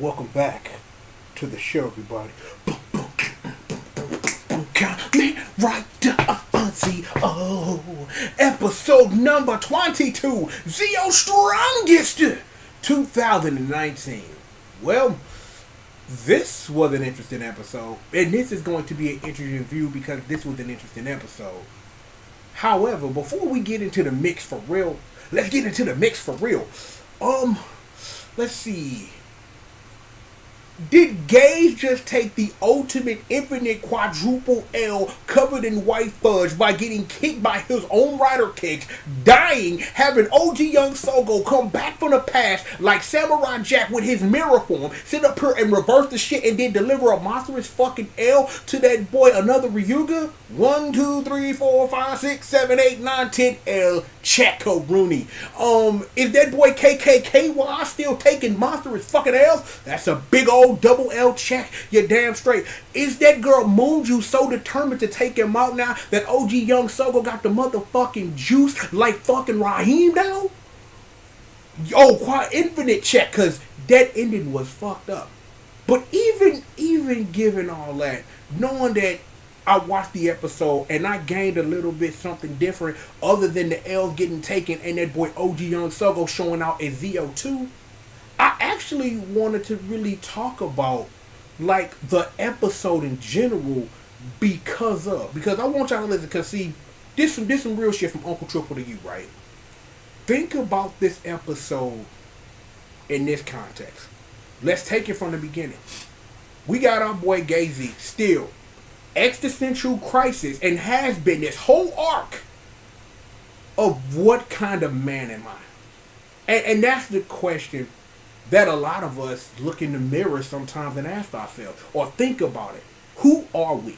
Welcome back to the show, everybody. Kamen right Z.O. Episode number 22. Z.O. Strongest 2019. Well, this was an interesting episode. And this is going to be an interesting review because this was an interesting episode. However, before we get into the mix for real, let's get into the mix for real. Let's see. Did Gage just take the ultimate infinite quadruple L covered in white fudge by getting kicked by his own rider kick, dying, having OG Young Sogo come back from the past like Samurai Jack with his mirror form, sit up here and reverse the shit and then deliver a monstrous fucking L to that boy, another Ryuga? 1, 2, 3, 4, 5, 6, 7, 8, 9, 10 L Checo Rooney. Is that boy KKKY still taking monstrous fucking L's? That's a big old double L check. You're damn straight. Is that girl Moonju so determined to take him out now that OG Young Sogo got the motherfucking juice like fucking Raheem now? Oh, quite infinite check, cause that ending was fucked up. But even given all that, knowing that I watched the episode and I gained a little bit something different other than the L getting taken and that boy OG Young Sogo showing out as ZO2, I actually wanted to really talk about like the episode in general because I want y'all to listen, because see, this some real shit from Uncle Triple to you, right? Think about this episode in this context. Let's take it from the beginning. We got our boy Gazy still existential crisis and has been this whole arc of what kind of man am I? And that's the question that a lot of us look in the mirror sometimes and ask ourselves or think about it. Who are we?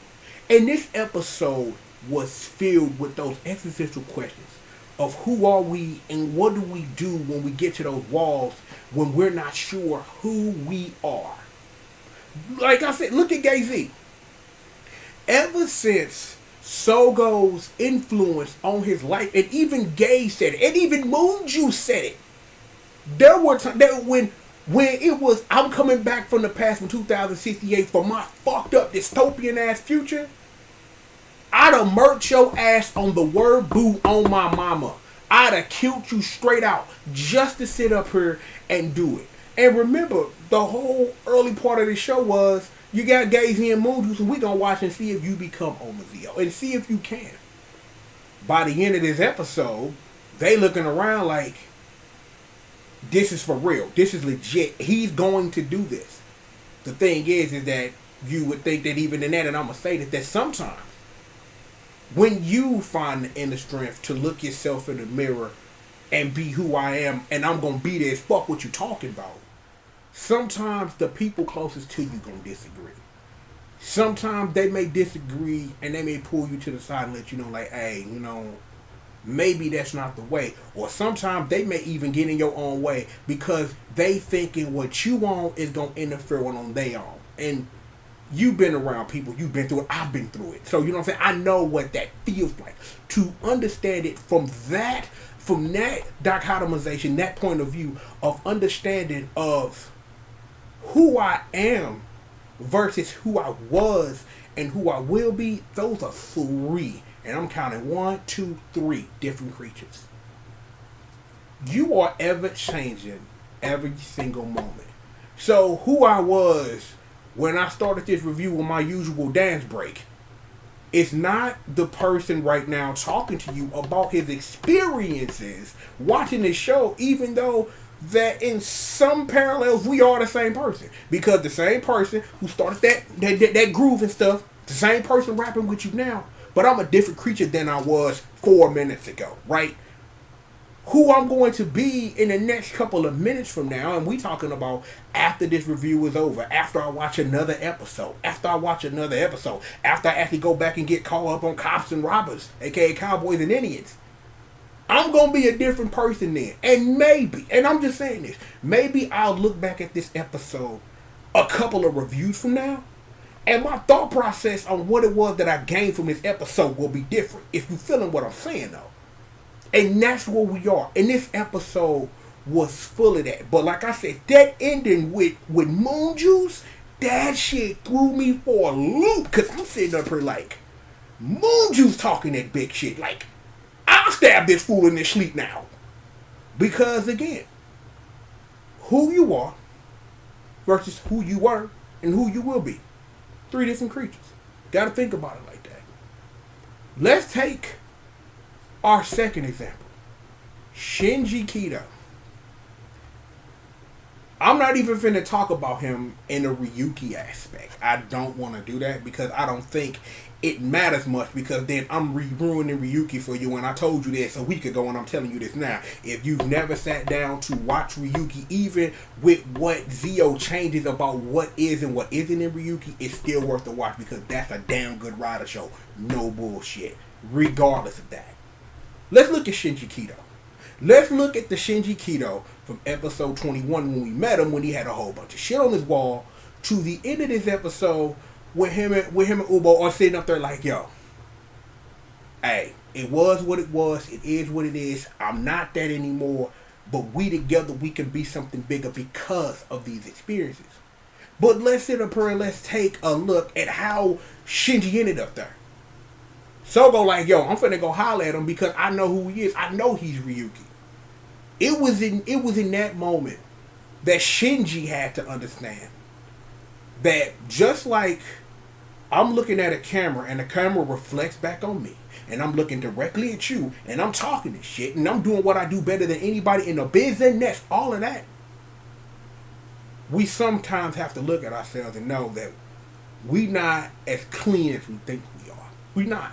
And this episode was filled with those existential questions of who are we and what do we do when we get to those walls when we're not sure who we are. Like I said, look at Gay-Z. Ever since Sogo's influence on his life, and even Gay said it, and even Moonju said it, there were times that when it was, I'm coming back from the past from 2068 for my fucked up dystopian ass future, I'd have murked your ass on the word boo on my mama. I'd have killed you straight out just to sit up here and do it. And remember, the whole early part of the show was, you got Gazy and Moonju, so we gonna watch and see if you become Omazio and see if you can. By the end of this episode, they looking around like, this is for real. This is legit. He's going to do this. The thing is that you would think that even in that, and I'm gonna say that sometimes when you find the inner strength to look yourself in the mirror and be who I am, and I'm gonna be this, fuck what you talking about. Sometimes the people closest to you gonna disagree. Sometimes they may disagree and they may pull you to the side and let you know like, hey, maybe that's not the way. Or sometimes they may even get in your own way because they thinking what you want is gonna interfere with on their own. And you've been around people, you've been through it, I've been through it. So you know what I'm saying? I know what that feels like. To understand it from that dichotomization, that point of view of understanding of who I am versus who I was and who I will be, those are three. And I'm counting 1, 2, 3 different creatures. You are ever changing every single moment. So who I was when I started this review with my usual dance break, it's not the person right now talking to you about his experiences watching this show, even though that in some parallels we are the same person, because the same person who started that groove and stuff, the same person rapping with you now, but I'm a different creature than I was 4 minutes ago, right? Who I'm going to be in the next couple of minutes from now, and we talking about after this review is over, after I watch another episode, after I actually go back and get caught up on cops and robbers, aka cowboys and Indians. I'm going to be a different person then. And maybe, and I'm just saying this, maybe I'll look back at this episode a couple of reviews from now, and my thought process on what it was that I gained from this episode will be different. If you feeling what I'm saying though. And that's where we are. And this episode was full of that. But like I said, that ending with Moon Juice, that shit threw me for a loop. Cause I'm sitting up here like, Moon Juice talking that big shit. Like, I'll stab this fool in his sleep now. Because again, who you are versus who you were and who you will be. 3 different creatures. Gotta think about it like that. Let's take our second example. Shinji Kido. I'm not even finna talk about him in a Ryuki aspect. I don't want to do that because I don't think it matters much, because then I'm ruining Ryuki for you, and I told you this a week ago and I'm telling you this now. If you've never sat down to watch Ryuki, even with what Zio changes about what is and what isn't in Ryuki, it's still worth the watch because that's a damn good rider show. No bullshit. Regardless of that. Let's look at Shinji Kido. Let's look at the Shinji Kido from episode 21 when we met him, when he had a whole bunch of shit on his wall, to the end of this episode with him and Ubo are sitting up there like, yo, hey, it was what it was, it is what it is, I'm not that anymore, but we together, we can be something bigger because of these experiences. But let's sit up here and let's take a look at how Shinji ended up there. Sogo like, yo, I'm finna go holler at him because I know who he is. I know he's Ryuki. It was in that moment that Shinji had to understand that just like I'm looking at a camera and the camera reflects back on me, and I'm looking directly at you, and I'm talking this shit, and I'm doing what I do better than anybody in the business, all of that. We sometimes have to look at ourselves and know that we not as clean as we think we are. We not.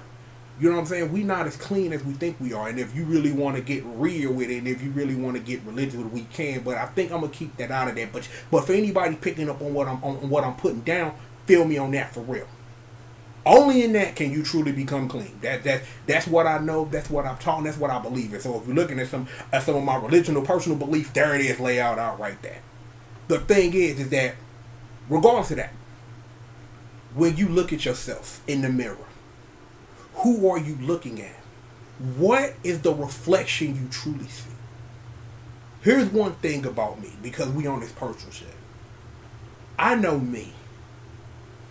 You know what I'm saying? We not as clean as we think we are. And if you really want to get real with it, and if you really want to get religious with it, we can. But I think I'm gonna keep that out of there. But for anybody picking up on what I'm putting down, feel me on that for real. Only in that can you truly become clean. That's what I know. That's what I'm taught. That's what I believe in. So if you're looking at some of my religion or personal beliefs, there it is, lay out right there. The thing is that regardless of that, when you look at yourself in the mirror, who are you looking at? What is the reflection you truly see? Here's one thing about me, because we on this personal shit. I know me.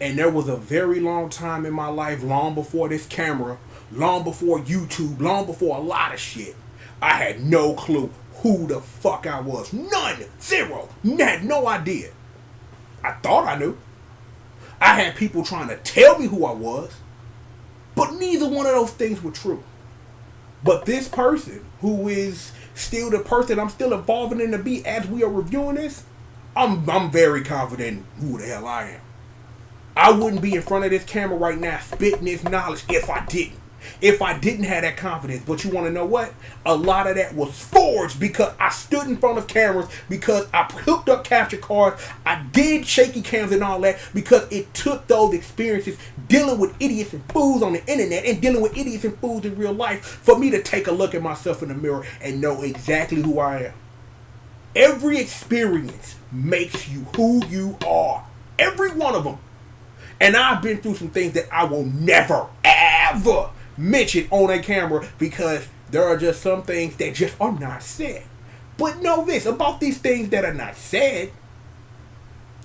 And there was a very long time in my life, long before this camera, long before YouTube, long before a lot of shit, I had no clue who the fuck I was. None. Zero. Had no idea. I thought I knew. I had people trying to tell me who I was. But neither one of those things were true. But this person, who is still the person I'm still evolving in to be as we are reviewing this, I'm very confident in who the hell I am. I wouldn't be in front of this camera right now spitting this knowledge if I didn't. If I didn't have that confidence. But you want to know what? A lot of that was forged because I stood in front of cameras, because I hooked up capture cards, I did shaky cams and all that, because it took those experiences dealing with idiots and fools on the internet and dealing with idiots and fools in real life for me to take a look at myself in the mirror and know exactly who I am. Every experience makes you who you are. Every one of them. And I've been through some things that I will never, ever mention on a camera, because there are just some things that just are not said. But know this about these things that are not said: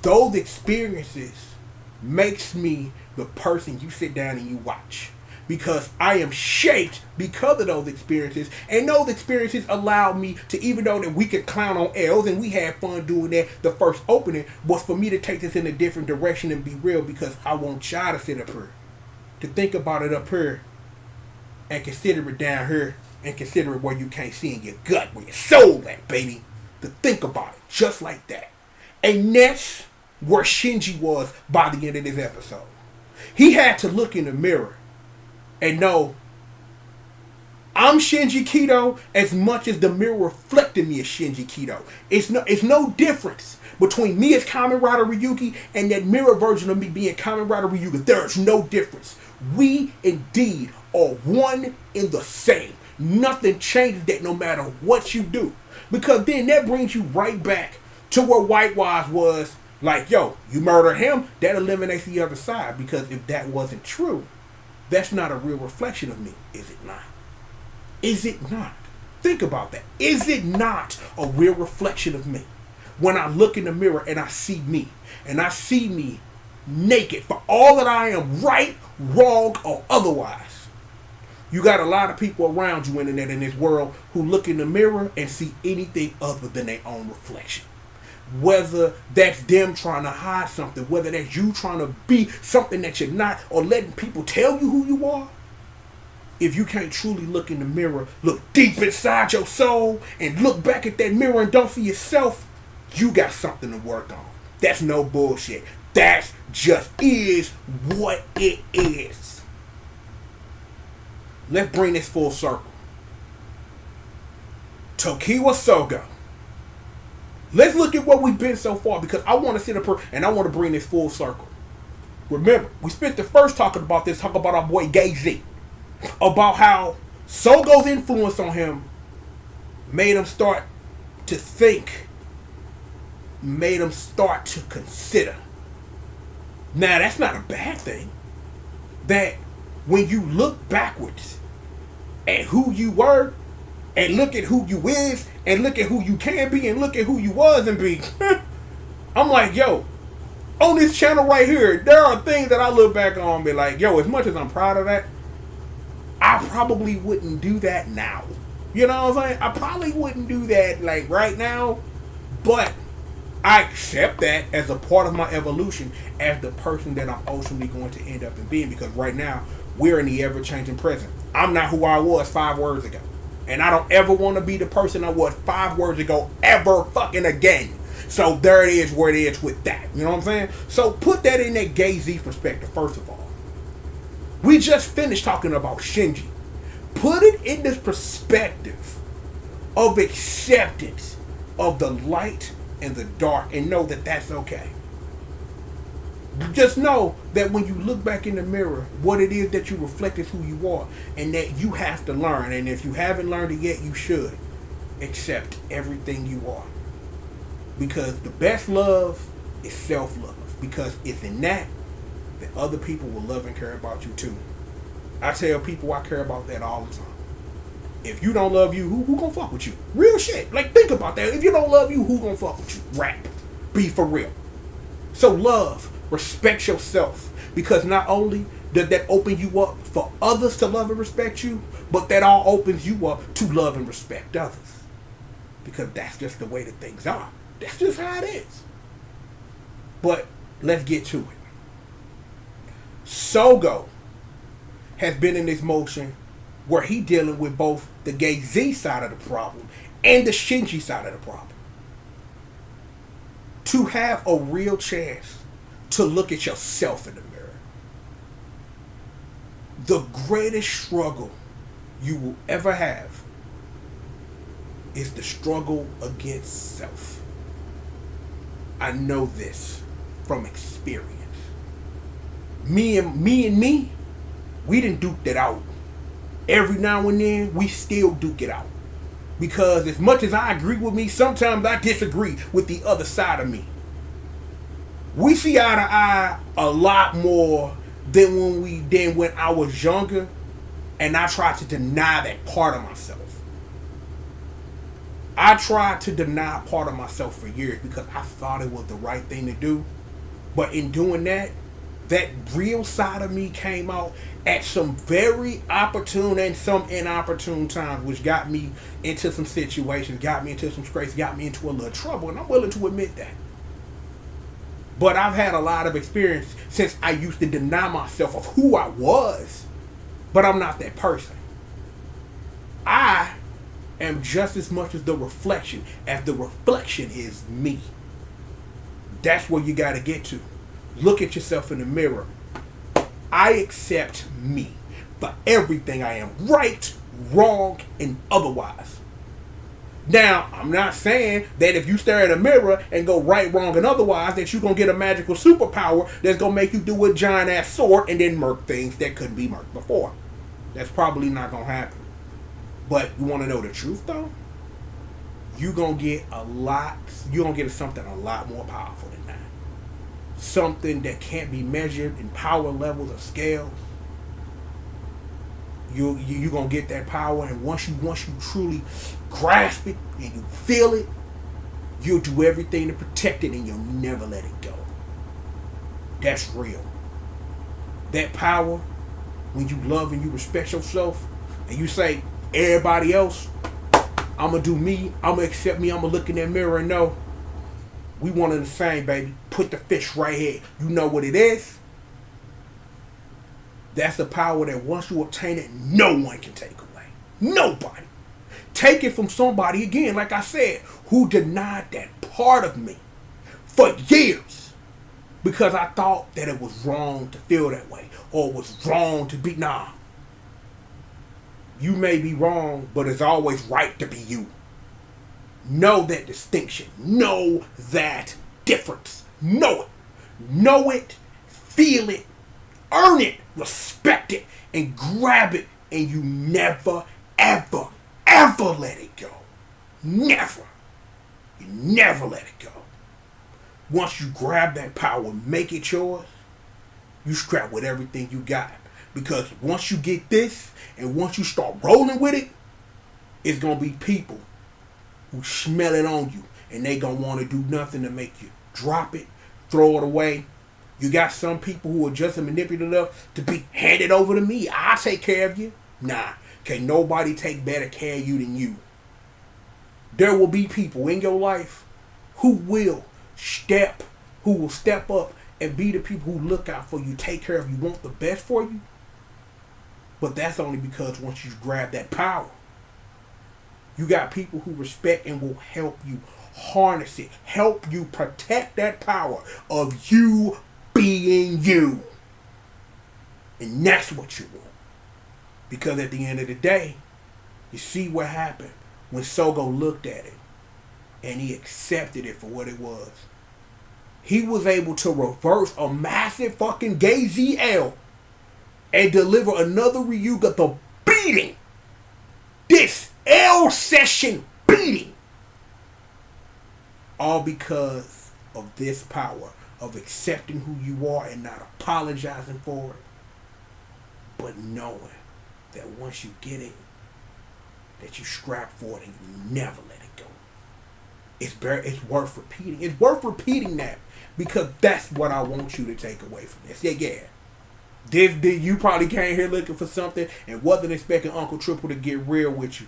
those experiences makes me the person you sit down and you watch, because I am shaped because of those experiences, and those experiences allow me to, even though that we could clown on L's and we had fun doing that the first opening, was for me to take this in a different direction and be real, because I want y'all to sit up here, to think about it up here, and consider it down here, and consider it where you can't see in your gut, where your soul at, baby. To think about it just like that. And that's where Shinji was by the end of this episode. He had to look in the mirror and know, I'm Shinji Kido as much as the mirror reflected me as Shinji Kido. It's no difference between me as Kamen Rider Ryuki and that mirror version of me being Kamen Rider Ryuki. There is no difference. We indeed are one in the same. Nothing changes that, no matter what you do. Because then that brings you right back to where Whitewise was like, yo, you murder him, that eliminates the other side. Because if that wasn't true, that's not a real reflection of me. Is it not? Is it not? Think about that. Is it not a real reflection of me? When I look in the mirror and I see me, and I see me naked for all that I am, right, wrong, or otherwise. You got a lot of people around you in this world who look in the mirror and see anything other than their own reflection. Whether that's them trying to hide something, whether that's you trying to be something that you're not, or letting people tell you who you are. If you can't truly look in the mirror, look deep inside your soul, and look back at that mirror and don't see yourself, you got something to work on. That's no bullshit. That just is what it is. Let's bring this full circle. Tokiwa Sogo. Let's look at what we've been so far, because I want to sit up here and I want to bring this full circle. Remember, we spent the first talking about our boy Gay Z. About how Sogo's influence on him made him start to think, made him start to consider. Now, that's not a bad thing. That when you look backwards at who you were, and look at who you is, and look at who you can be, and look at who you was and be, I'm like, yo, on this channel right here, there are things that I look back on and be like, yo, as much as I'm proud of that, I probably wouldn't do that now. You know what I'm saying? I probably wouldn't do that like right now, but I accept that as a part of my evolution as the person that I'm ultimately going to end up in being, because right now we're in the ever-changing present. I'm not who I was 5 words ago. And I don't ever want to be the person I was 5 words ago ever fucking again. So there it is where it is with that. You know what I'm saying? So put that in that Gay Z perspective, first of all. We just finished talking about Shinji. Put it in this perspective of acceptance of the light and the dark, and know that that's okay. Just know that when you look back in the mirror, what it is that you reflect is who you are, and that you have to learn. And if you haven't learned it yet, you should accept everything you are. Because the best love is self-love. Because it's in that other people will love and care about you too. I tell people I care about that all the time. If you don't love you, who gonna fuck with you? Real shit. Like, think about that. If you don't love you, who gonna fuck with you? Rap. Be for real. So love. Respect yourself, because not only does that open you up for others to love and respect you, but that all opens you up to love and respect others, because that's just the way that things are. That's just how it is. But let's get to it. Sogo has been in this motion where he dealing with both the Gay Z side of the problem and the Shinji side of the problem. To have a real chance to look at yourself in the mirror. The greatest struggle you will ever have is the struggle against self. I know this from experience. Me, we didn't duke that out. Every now and then, we still duke it out. Because as much as I agree with me, sometimes I disagree with the other side of me. We see eye to eye a lot more than when I was younger, and I tried to deny that part of myself. I tried to deny part of myself for years because I thought it was the right thing to do. But in doing that, that real side of me came out at some very opportune and some inopportune times, which got me into some situations, got me into some scrapes, got me into a little trouble, and I'm willing to admit that. But I've had a lot of experience since I used to deny myself of who I was. But I'm not that person. I am just as much as the reflection as the reflection is me. That's where you got to get to. Look at yourself in the mirror. I accept me for everything I am, right, wrong, and otherwise. Now, I'm not saying that if you stare at a mirror and go right, wrong, and otherwise, that you're going to get a magical superpower that's going to make you do a giant-ass sword and then murk things that couldn't be murked before. That's probably not going to happen. But you want to know the truth, though? You're going to get something a lot more powerful than that. Something that can't be measured in power levels or scales. you gonna get that power, and once you truly grasp it and you feel it, you'll do everything to protect it, and you'll never let it go. That's real. That power, when you love and you respect yourself, and you say, everybody else, I'm gonna do me, I'm gonna accept me, I'm gonna look in that mirror and know we one and the same, baby. Put the fish right here. You know what it is? That's the power that once you obtain it, no one can take away. Nobody. Take it from somebody, again, like I said, who denied that part of me for years because I thought that it was wrong to feel that way or it was wrong to be. Nah. You may be wrong, but it's always right to be you. Know that distinction. Know that difference. Know it. Know it. Feel it. Earn it. Respect it. And grab it. And you never, ever, ever let it go. Never. You never let it go. Once you grab that power, make it yours, you scrap with everything you got. Because once you get this, and once you start rolling with it, it's going to be people who smell it on you. And they going to want to do nothing to make you drop it, throw it away. You got some people who are just manipulative enough to be handed over to me. I'll take care of you. Nah. Can't nobody take better care of you than you. There will be people in your life who will step up and be the people who look out for you, take care of you, want the best for you. But that's only because once you grab that power, you got people who respect and will help you harness it, help you protect that power of you being you. And that's what you want. Because at the end of the day, you see what happened when Sogo looked at it and he accepted it for what it was. He was able to reverse a massive fucking gay ZL and deliver another Ryuga the beating. This L session beating. All because of this power of accepting who you are and not apologizing for it. But knowing that once you get it, that you scrap for it and you never let it go. It's worth repeating. It's worth repeating that because that's what I want you to take away from this. Yeah. You probably came here looking for something and wasn't expecting Uncle Triple to get real with you.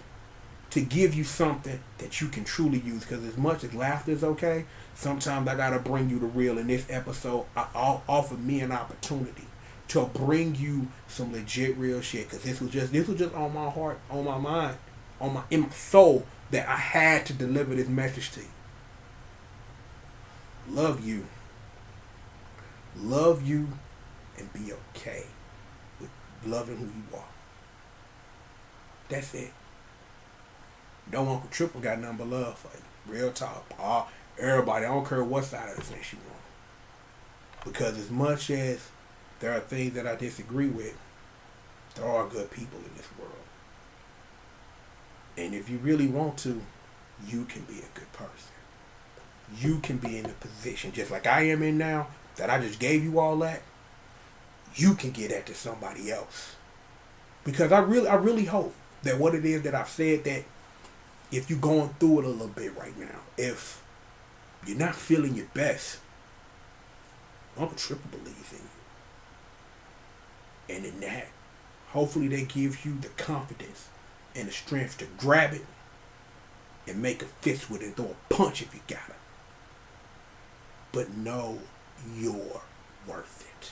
To give you something that you can truly use. Because as much as laughter is okay, sometimes I got to bring you the real. In this episode, I offer me an opportunity to bring you some legit real shit. Because this was just on my heart, on my mind, in my soul, that I had to deliver this message to you. Love you. Love you and be okay with loving who you are. That's it. No Uncle Triple got nothing but love for you. Real talk. Everybody, I don't care what side of the fence you on. Because as much as there are things that I disagree with, there are good people in this world. And if you really want to, you can be a good person. You can be in a position, just like I am in now, that I just gave you all that. You can get that to somebody else. Because I really hope that what it is that I've said, that if you're going through it a little bit right now, if you're not feeling your best, Uncle Triple believes in you. And in that, hopefully they give you the confidence and the strength to grab it and make a fist with it, throw a punch if you got it. But know you're worth it.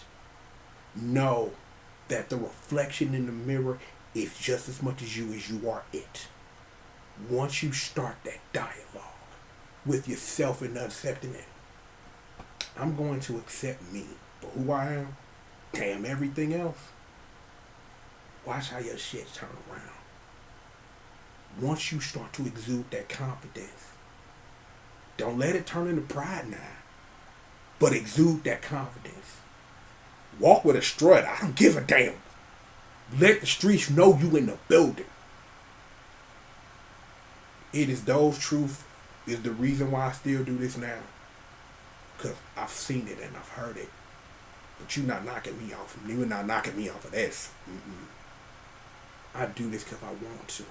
Know that the reflection in the mirror is just as much as you are it. Once you start that dialogue with yourself and accepting it, I'm going to accept me for who I am. Damn everything else. Watch how your shit turn around. Once you start to exude that confidence, don't let it turn into pride now, but exude that confidence. Walk with a strut. I don't give a damn. Let the streets know you in the building. It is those truths is the reason why I still do this now. Because I've seen it and I've heard it. But you're not knocking me off. You're not knocking me off of this. I do this because I want to.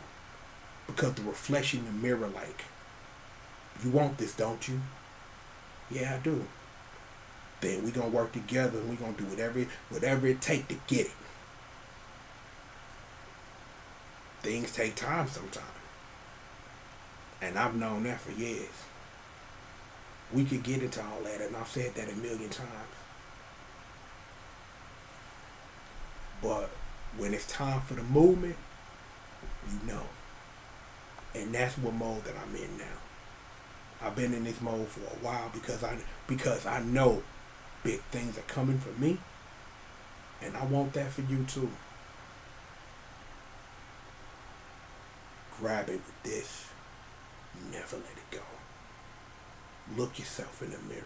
Because the reflection in the mirror, like, you want this, don't you? Yeah, I do. Then we gonna work together and we gonna do whatever it take to get it. Things take time sometimes. And I've known that for years. We could get into all that, and I've said that a million times. But when it's time for the movement, you know. And that's what mode that I'm in now. I've been in this mode for a while because I know big things are coming for me, and I want that for you too. Grab it with this. Never let it go. Look yourself in the mirror.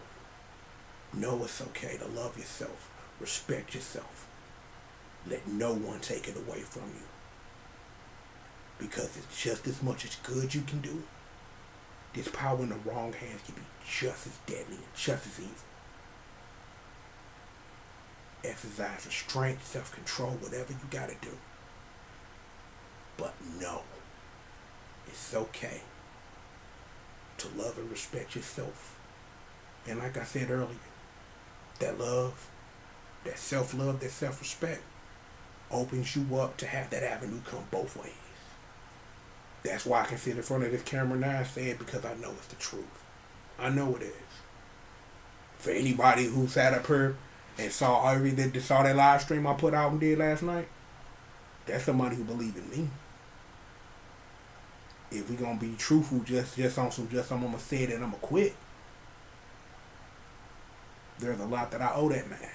Know it's okay to love yourself. Respect yourself. Let no one take it away from you. Because it's just as much as good you can do. This power in the wrong hands can be just as deadly and just as evil. Exercise restraint, self-control, whatever you gotta do. But know it's okay to love and respect yourself. And like I said earlier, that love, that self-love, that self-respect opens you up to have that avenue come both ways. That's why I can sit in front of this camera now and say it, because I know it's the truth. I know it is. For anybody who sat up here and saw that live stream I put out and did last night, that's somebody who believe in me. If we gonna be truthful, just I'm gonna say it and I'm gonna quit. There's a lot that I owe that man.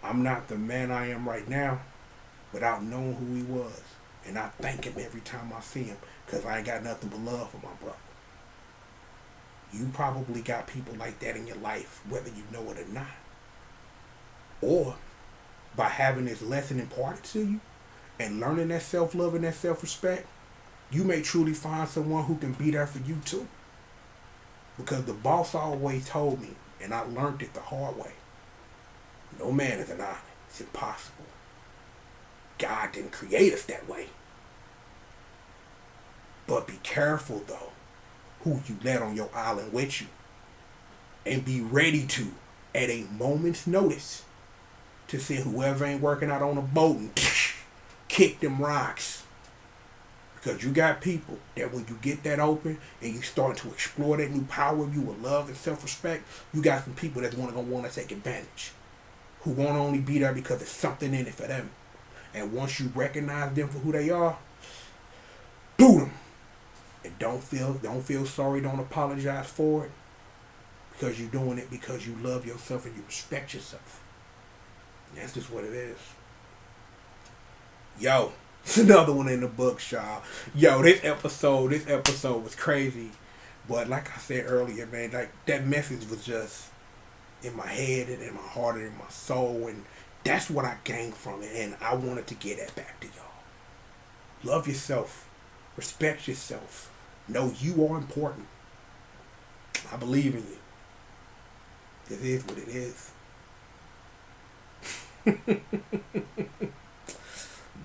I'm not the man I am right now without knowing who he was. And I thank him every time I see him, because I ain't got nothing but love for my brother. You probably got people like that in your life, whether you know it or not. Or by having this lesson imparted to you and learning that self-love and that self-respect, you may truly find someone who can be there for you too. Because the boss always told me, and I learned it the hard way, no man is an island. It's impossible. God didn't create us that way. But be careful though who you let on your island with you. And be ready to, at a moment's notice, to send whoever ain't working out on a boat and kick them rocks. Because you got people that when you get that open and you start to explore that new power of you with love and self-respect, you got some people that's gonna want to take advantage. Who won't only be there because there's something in it for them. And once you recognize them for who they are, boot them. And don't feel sorry, don't apologize for it. Because you're doing it because you love yourself and you respect yourself. And that's just what it is. Yo, it's another one in the books, y'all. Yo, this episode was crazy. But like I said earlier, man, like that message was just in my head and in my heart and in my soul, and that's what I gained from it, and I wanted to get that back to y'all. Love yourself. Respect yourself. Know you are important. I believe in you. It is what it is.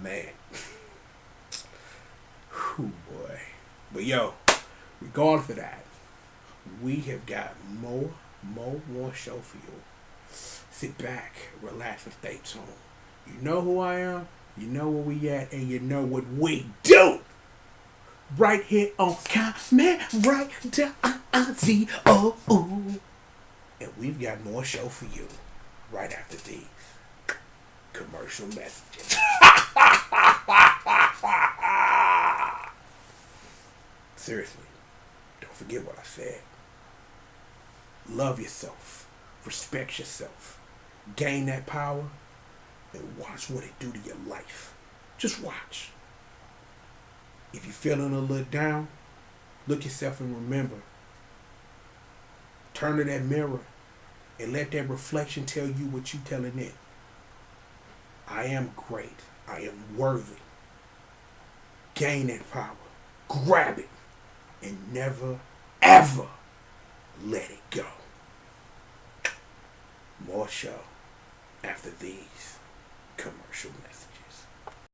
Man. Whew, boy. But yo, regardless of that, we have got more show for you. Sit back, relax, and stay tuned. You know who I am, you know where we at, and you know what we do. Right here on Kamen, right down G.O.D. And we've got more show for you right after these commercial messages. Seriously, don't forget what I said. Love yourself. Respect yourself. Gain that power and watch what it do to your life. Just watch. If you're feeling a little down, look yourself and remember. Turn to that mirror and let that reflection tell you what you telling it. I am great. I am worthy. Gain that power. Grab it. And never, ever let it go. More show after these commercial messages.